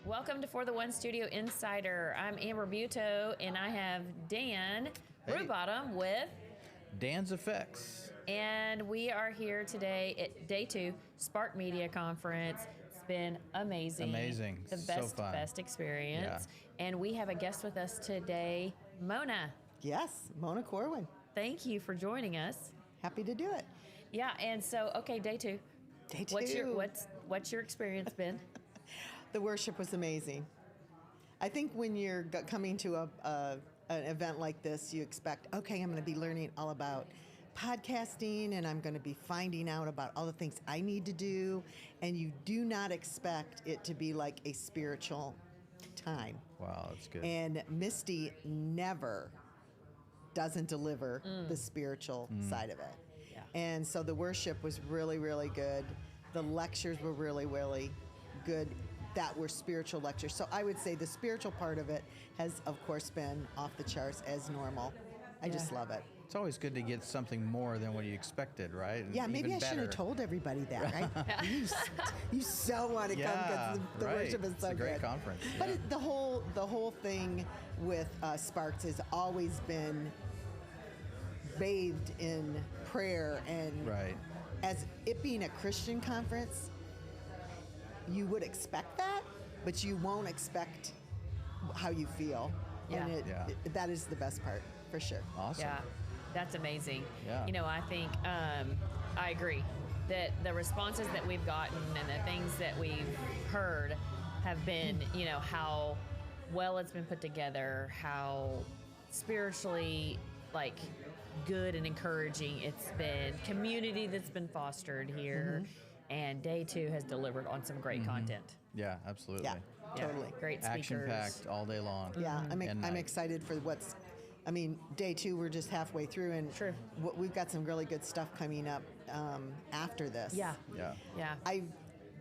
Welcome to For the One Studio Insider. I'm Amber Buto, and I have Dan Brewbottom with Dan's Effects. And we are here today at Day 2, Spark Media Conference. It's been amazing. Amazing. The So fun. best experience. Yeah. And we have a guest with us today, Mona. Yes, Mona Corwin. Thank you for joining us. Happy to do it. Yeah, and so, okay, Day 2. Day 2. What's your experience been? The worship was amazing. I think when you're coming to an event like this, you expect, okay, I'm going to be learning all about podcasting, and I'm going to be finding out about all the things I need to do, and you do not expect it to be like a spiritual time. Wow, that's good. And Misty never doesn't deliver the spiritual side of it. Yeah. And so the worship was really, really good. The lectures were really, really good that were spiritual lectures. So I would say the spiritual part of it has, of course, been off the charts as normal. I just love it. It's always good to get something more than what you expected, right? And Yeah, maybe even I should have better. told everybody that, right? you so want to come because the right. worship is so It's a great good. conference. But Yeah. the whole thing with Sparks has always been bathed in prayer, and Right. as it being a Christian conference, you would expect that, but you won't expect how you feel. Yeah. And that is the best part, for sure. Awesome. Yeah, that's amazing. Yeah. You know, I think I agree that the responses that we've gotten and the things that we've heard have been, you know, how well it's been put together, how spiritually, like, good and encouraging it's been, community that's been fostered here, and Day 2 has delivered on some great content. Yeah, absolutely. Yeah, totally. Great speakers. Action-packed all day long. Yeah, And I'm night. excited for Day 2, we're just halfway through, and True. We've got some really good stuff coming up after this. Yeah. Yeah.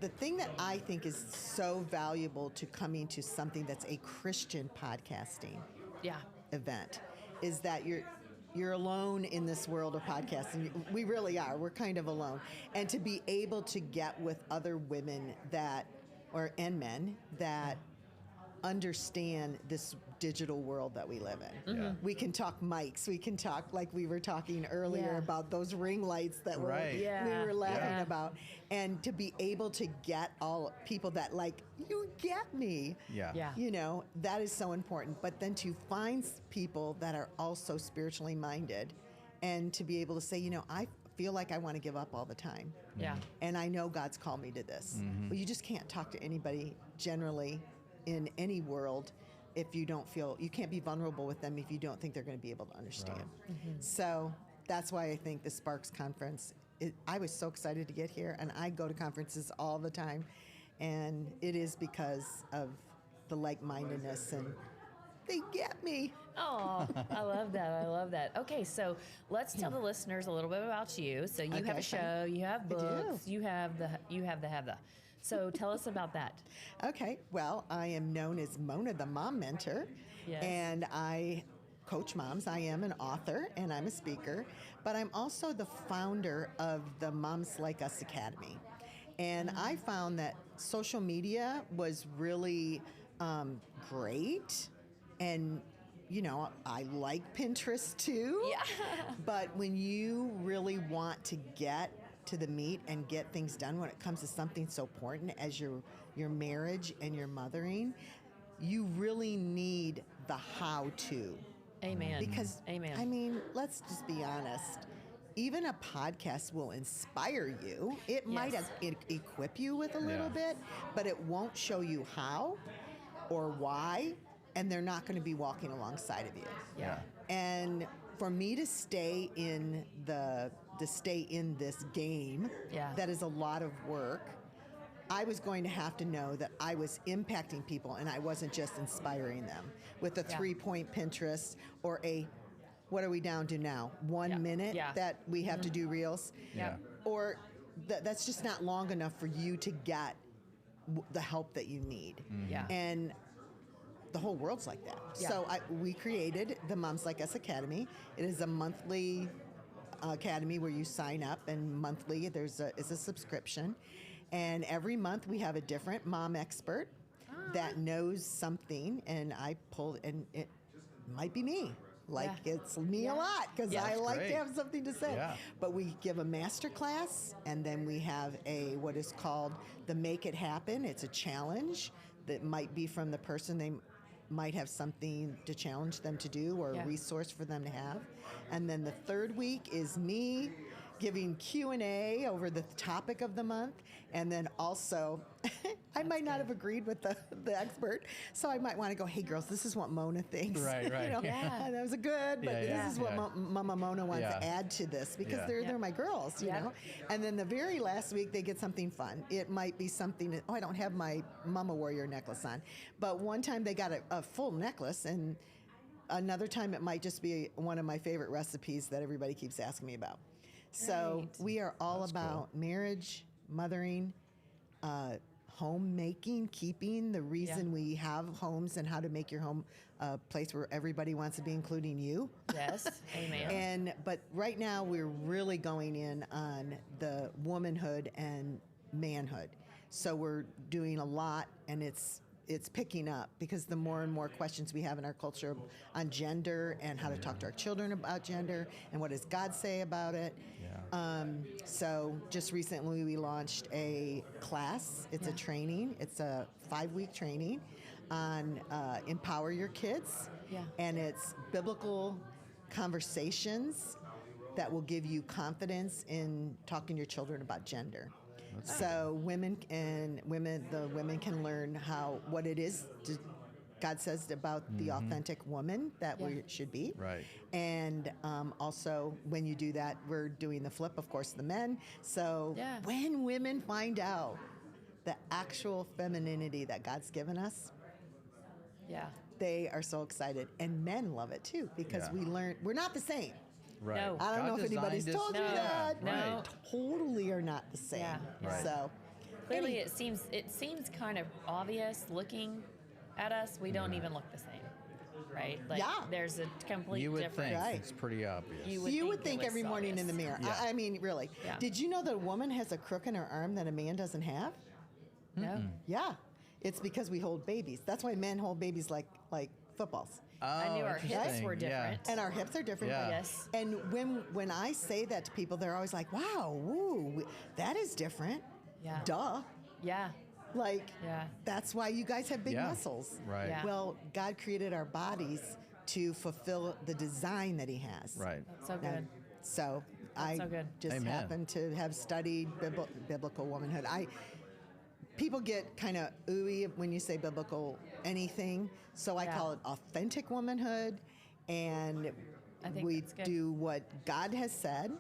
The thing that I think is so valuable to coming to something that's a Christian podcasting Yeah. event is that you're alone in this world of podcasting. We really are. We're kind of alone. And to be able to get with other women and men that understand this digital world that we live in. Yeah. We can talk mics. We can talk, like we were talking earlier, Yeah. about those ring lights that Right. we Yeah. were laughing Yeah. about. And to be able to get all people that, like, you get me. Yeah. Yeah. You know, that is so important. But then to find people that are also spiritually minded, and to be able to say, you know, I feel like I want to give up all the time. Yeah. And I know God's called me to this. But you just can't talk to anybody generally in any world if you don't feel, you can't be vulnerable with them if you don't think they're going to be able to understand. So that's why I think the Sparks Conference, I was so excited to get here, and I go to conferences all the time, and it is because of the like-mindedness, and they get me. Oh, I love that. Okay, so let's tell the listeners a little bit about you. So you have Okay, a show, you have do. books, you have the. So tell us about that. Okay, well, I am known as Mona, the Mom Mentor, Yes. and I coach moms. I am an author, and I'm a speaker, but I'm also the founder of the Moms Like Us Academy. And I found that social media was really great, and you know, I like Pinterest too. Yeah. But when you really want to get to the meat and get things done when it comes to something so important as your marriage and your mothering, you really need the how-to. Amen. Because, Amen. I mean, let's just be honest. Even a podcast will inspire you. It might equip you with a little bit, but it won't show you how or why, and they're not going to be walking alongside of you. Yeah. And for me to stay in this game, that is a lot of work. I was going to have to know that I was impacting people, and I wasn't just inspiring them with a 3-point Pinterest or what are we down to now? 1 minute that we have to do reels? Yeah. Or that's just not long enough for you to get the help that you need. Yeah. And the whole world's like that. Yeah. So we created the Moms Like Us Academy. It is a monthly academy where you sign up, and monthly is a subscription. And every month we have a different mom expert that knows something, and I pull, and it might be me. Like it's me a lot because I That's like great. to have something to say. Yeah. But we give a master class, and then we have what is called the Make It Happen. It's a challenge that might be from the person. They might have something to challenge them to do or a resource for them to have. And then the third week is me giving Q&A over the topic of the month. And then also, I might not have agreed with the expert, so I might want to go, hey, girls, this is what Mona thinks. Right. You know, that was good, but this is what Mama Mona wants to add to this because they're my girls, you know. And then the very last week, they get something fun. It might be something, I don't have my Mama Warrior necklace on, but one time they got a full necklace, and another time it might just be one of my favorite recipes that everybody keeps asking me about. So we are all about marriage, mothering, homemaking, keeping, the reason we have homes and how to make your home a place where everybody wants to be, including you. Yes, amen. But right now we're really going in on the womanhood and manhood. So we're doing a lot, and it's picking up because the more and more questions we have in our culture on gender and how to talk to our children about gender and what does God say about it. So just recently we launched a class. It's a training. It's a 5-week training on empower your kids. And it's biblical conversations that will give you confidence in talking to your children about gender. So the women can learn what it is God says about the authentic woman that we should be. Right. And also, when you do that, we're doing the flip, of course, the men. So when women find out the actual femininity that God's given us, they are so excited. And men love it too because we learn we're not the same. Right. No. I don't know if anybody's told you that. No. Totally are not the same. Right. So Clearly, it seems kind of obvious looking at us. We don't even look the same, right? Like, there's a complete You would difference. think it's pretty obvious. You would think it was every morning in the obvious. mirror. Yeah. I mean, really. Yeah. Did you know that a woman has a crook in her arm that a man doesn't have? No. Yeah. It's because we hold babies. That's why men hold babies like footballs. I knew our hips interesting. were different. And our hips are different. Yeah. Yes. And when I say that to people, they're always like, wow, woo, that is different. Yeah. Duh. Yeah. Like, Yeah. that's why you guys have big muscles. Right. Yeah. Well, God created our bodies to fulfill the design that He has. Right. So good. So That's so good. just Amen. happen to have studied biblical womanhood. People get kind of ooey when you say biblical anything, so I call it authentic womanhood, and I think we that's good. do what God has said,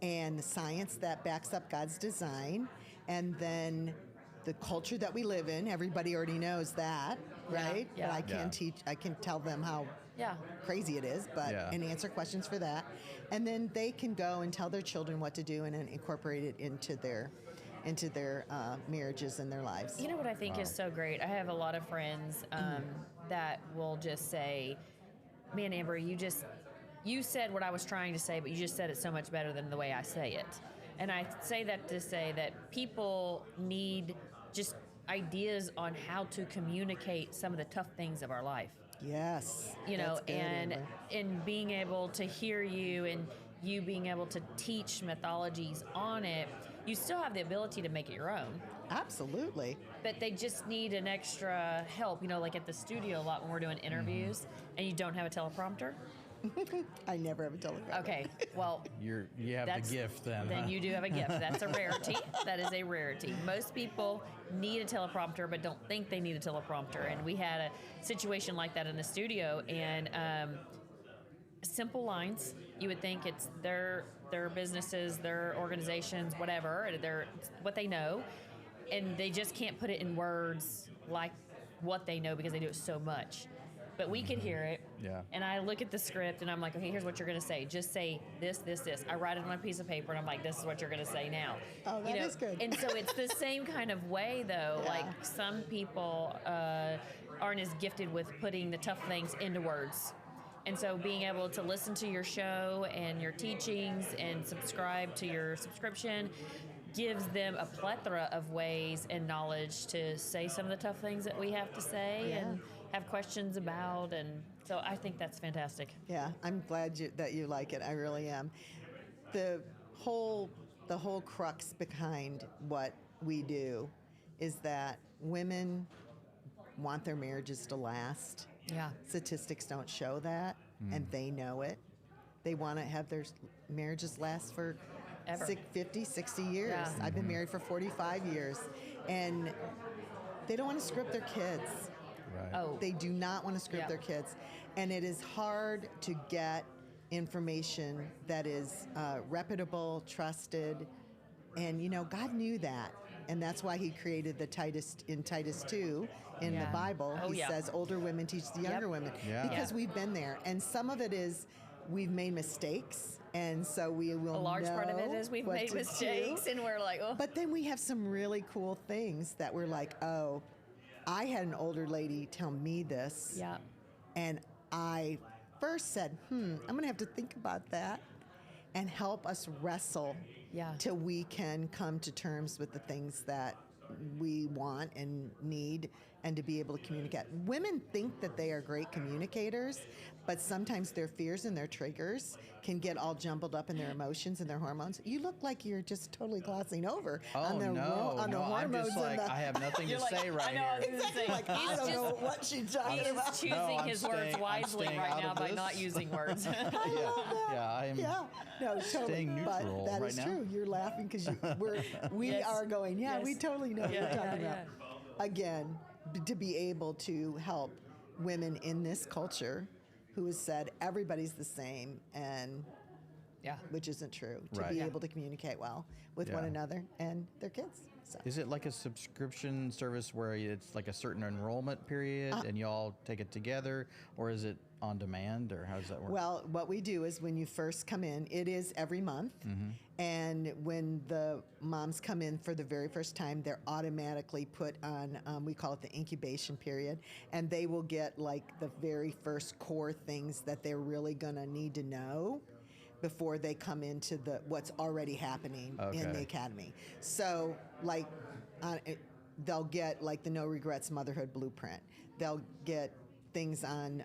and the science that backs up God's design, and then the culture that we live in. Everybody already knows that, right? Yeah. But I can I can tell them how crazy it is, but and answer questions for that, and then they can go and tell their children what to do and then incorporate it into their marriages and their lives. You know what I think is so great? I have a lot of friends that will just say, man, Amber, you said what I was trying to say, but you just said it so much better than the way I say it. And I say that to say that people need just ideas on how to communicate some of the tough things of our life. Yes. You know, that's good, and Amber. in being able to hear you and you being able to teach mythologies on it, you still have the ability to make it your own. Absolutely. But they just need an extra help. You know, like at the studio a lot when we're doing interviews and you don't have a teleprompter. I never have a teleprompter. Okay, well, You have that's- the gift then. then huh? you do have a gift. That's a rarity. That is a rarity. Most people need a teleprompter but don't think they need a teleprompter. And we had a situation like that in the studio, and simple lines. You would think it's their businesses, their organizations, whatever, they're what they know, and they just can't put it in words like what they know because they do it so much. But we could hear it, and I look at the script, and I'm like, okay, here's what you're going to say. Just say this, this, this. I write it on a piece of paper, and I'm like, this is what you're going to say now. Oh, that is good. And so it's the same kind of way, though. Yeah. Like some people aren't as gifted with putting the tough things into words. And so being able to listen to your show and your teachings and subscribe to your subscription, gives them a plethora of ways and knowledge to say some of the tough things that we have to say and have questions about. And so I think that's fantastic. Yeah, I'm glad that you like it. I really am. The whole crux behind what we do is that women want their marriages to last. Yeah. Statistics don't show that, and they know it. They want to have their marriages last for Ever. 50, 60 years. Yeah. I've been married for 45 years, and they don't want to screw up their kids. Right. Oh, They do not want to screw up Yeah. their kids. And it is hard to get information that is reputable, trusted. And, God knew that. And that's why he created the Titus 2 in the Yeah. Bible. Oh, He yeah. says older women teach the younger women. Yeah. Because we've been there. And some of it is we've made mistakes. And so we will a large part of it know is we've what made to do. mistakes, and we're like, oh. But then we have some really cool things that we're like, oh, I had an older lady tell me this. Yeah. And I first said, I'm going to have to think about that and help us wrestle Yeah. till we can come to terms with the things that we want and need and to be able to communicate. Women think that they are great communicators, but sometimes their fears and their triggers can get all jumbled up in their emotions and their hormones. You look like you're just totally glossing over on the I'm hormones just like, and the I have nothing to say right I know, I was here. gonna say, like, I he's don't just- know what she's talking He is about. choosing I'm his words staying- I'm wisely staying right out now of by this. not using words. I love that. Yeah, I am. Yeah, no, totally. staying neutral but that right is now. true. You're laughing because we Yes. are going. Yeah, we Yes. totally know what Yeah, you're talking yeah, about. Again, to be able to help women in this culture, who has said everybody's the same, and Yeah. which isn't true. To Right. be Yeah. able to communicate well with one Yeah. another and their kids. So. Is it like a subscription service where it's like a certain enrollment period and you all take it together, or is it on demand, or how does that work? Well, what we do is when you first come in, it is every month. And when the moms come in for the very first time, they're automatically put on, we call it the incubation period. And they will get like the very first core things that they're really going to need to know before they come into what's already happening in the Okay. academy. So, like, they'll get like the No Regrets Motherhood Blueprint. They'll get things on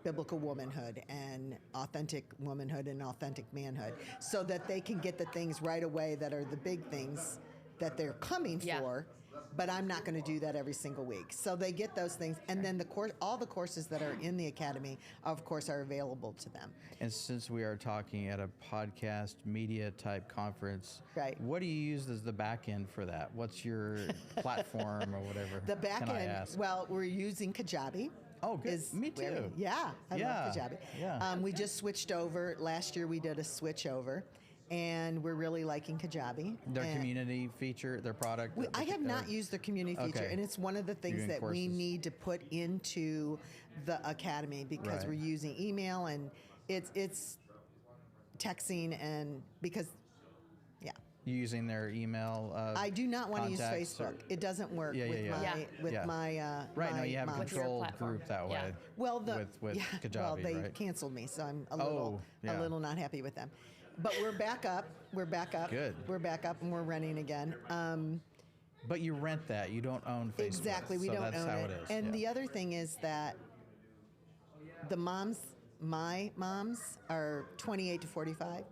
biblical womanhood and authentic womanhood and authentic manhood, so that they can get the things right away that are the big things that they're coming Yeah. for. But I'm not going to do that every single week. So they get those things, and then all the courses that are in the academy, of course, are available to them. And since we are talking at a podcast media type conference, Right. what do you use as the back end for that? What's your platform or whatever? The back Can I end, ask? well, we're using Kajabi. Oh, good. Me too. Yeah, I Yeah, love Kajabi. yeah. We just switched over. Last year we did a switch over, and we're really liking Kajabi. Their And community feature, their product. I have not used their community feature, Okay. and it's one of the things Doing that we courses. need to put into the academy because Right. we're using email and it's texting, and because using their email. I do not want to use contacts or- Facebook. It doesn't work Yeah, with yeah, my yeah. with Yeah. my Right now, you have a my- With your controlled platform. group that Yeah. way. Well, with Kajabi, well, they right? canceled me, so I'm a Oh, yeah. little not happy with them. But we're back up. We're back up. Good. We're back up, and we're running again. But you rent that. You don't own Facebook. Exactly, we so don't that's own how it. it is. And yeah. the other thing is that my moms are 28 to 45,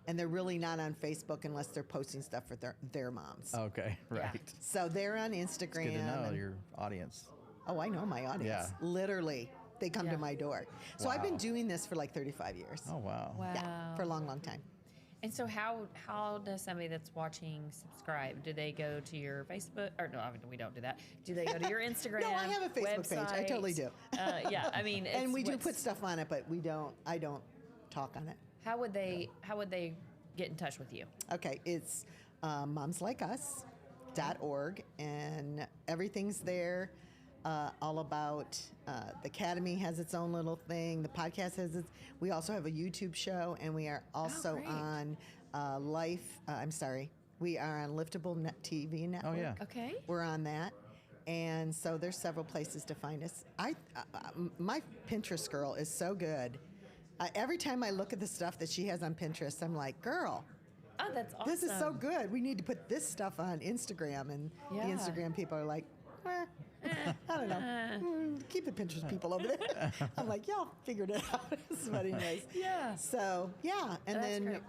and they're really not on Facebook unless they're posting stuff for their moms. Okay, right. So they're on Instagram. Good to know and- your audience. Oh, I know my audience. Yeah. Literally, they come to Yeah. my door. So I've been Wow. doing this for like 35 years. Oh wow. Wow. Yeah, for a long, long time. And so how does somebody that's watching subscribe? Do they go to your Facebook? Or no, I mean, we don't do that. Do they go to your Instagram? No, I have a Facebook page. I totally do. Yeah, I mean, And it's we do what's- put stuff on it, but I don't talk on it. How would they get in touch with you? Okay, it's momsLikeUs.org, and everything's there. All about the Academy has its own little thing. The podcast has its. We also have a YouTube show, and we are also great. on we are on Liftable TV Network. Oh yeah. Okay. We're on that. And so there's several places to find us. My Pinterest girl is so good. Every time I look at the stuff that she has on Pinterest, I'm like, girl, Oh, that's awesome. This is so good. We need to put this stuff on Instagram. And Yeah. the Instagram people are like, I don't know. Keep the Pinterest people over there. I'm like, y'all figured it out. But anyways. Yeah. So, yeah. And That's then great.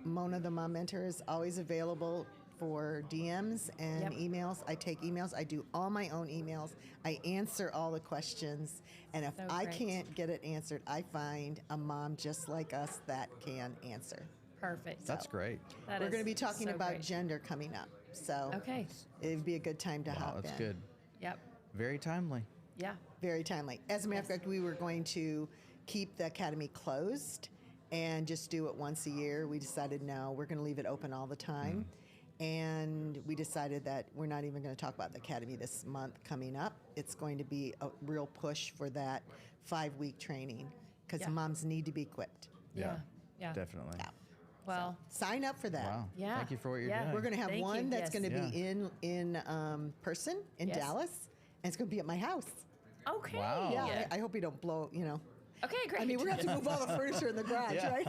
Mona, the mom mentor, is always available for DMs and Yep. emails. I take emails. I do all my own emails. I answer all the questions. And if So I great. can't get it answered, I find a mom just like us that can answer. Perfect. That's great. That We're is going to be talking so about great. gender coming up. So Okay. it'd be a good time to Wow, hop that's in. good. Yep. Very timely. Yeah. Very timely. As a matter of fact, we were going to keep the academy closed and just do it once a year. We decided no, we're going to leave it open all the time. And we decided that we're not even going to talk about the academy this month coming up. It's going to be a real push for that 5-week training because Yeah. moms need to be equipped. Yeah. Yeah. Definitely. Yeah. Well, Sign up for that. Wow. Yeah. Thank you for what you're Yeah. doing. We're going to have Thank one you. that's Yes. going to Yeah. be in person in Yes. Dallas, and it's going to be at my house. okay. Wow. Yeah, I hope we don't blow, Okay, great. I mean, we're going to have to move all the furniture in the garage, Yeah. right?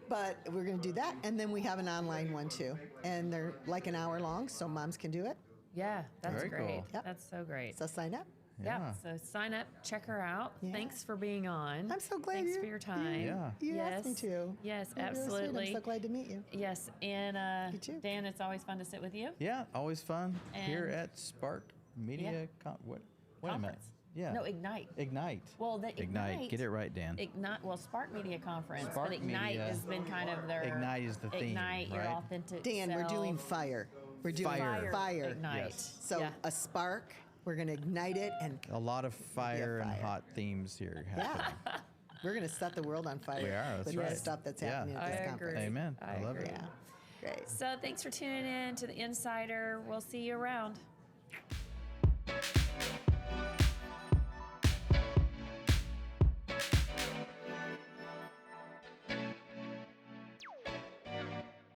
But we're going to do that. And then we have an online one, too. And they're like an hour long, so moms can do it. Yeah, that's Very great. cool. Yep. That's so great. So sign up. Yeah. So sign up, check her out. Yeah. Thanks for being on. I'm so glad Thanks you- for your time. Yeah. You asked me Yes. to. Yes, You're really sweet. absolutely. I'm so glad to meet you. Yes, and You too. Dan, it's always fun to sit with you. Yeah, always fun here And- at Spark Media. Yeah. Wait a minute. Conference. Yeah. No, Ignite. Ignite. Well, the Ignite. Get it right, Dan. Ignite. Well, Spark Media Conference, Spark but Ignite Media. has been kind of their Ignite is the theme, Ignite your right? authentic. Dan, we're doing self. fire. We're doing Fire. fire. Ignite. Yes. So yeah. a spark, we're going to ignite it, and A lot of fire and fire. hot themes here happening. we're going to set the world on fire We are, that's with right. the stuff that's Yeah. happening at I this agree. conference. Amen. I love agree. it. Yeah, great. So thanks for tuning in to the Insider. We'll see you around.